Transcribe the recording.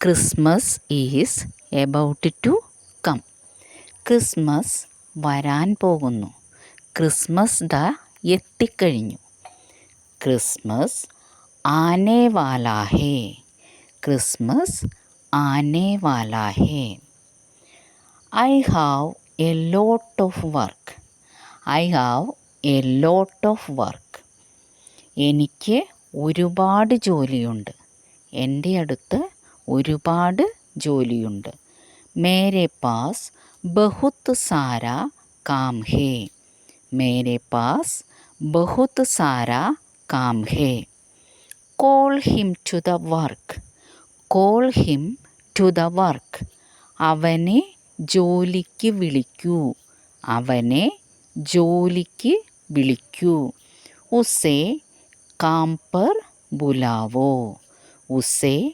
Christmas is about to come. Christmas വരാൻ പോകുന്നു. Christmas ദാ എത്തിക്കഴിഞ്ഞു. ക്രിസ്മസ് ആനെ വാലാ ഹേ. ക്രിസ്മസ് ആനെ വാലാ ഹേ. I have a lot of work. I have a lot of work. എനിക്ക് ഒരുപാട് ജോലിയുണ്ട്. എൻ്റെ അടുത്ത് ഒരുപാട് ജോലിയുണ്ട്. മേരെ പാസ് ബഹുത് സാരാ കാം ഹേ. മേരെ പാസ് ബഹുത് സാരാ കാം ഹേ. Call him to the work. Call him to the work. അവനെ ജോലിക്ക് വിളിക്കൂ. അവനെ ജോലിക്ക് വിളിക്കൂ. ഉസേ കാം പർ ബുലാവോ. ഉസേ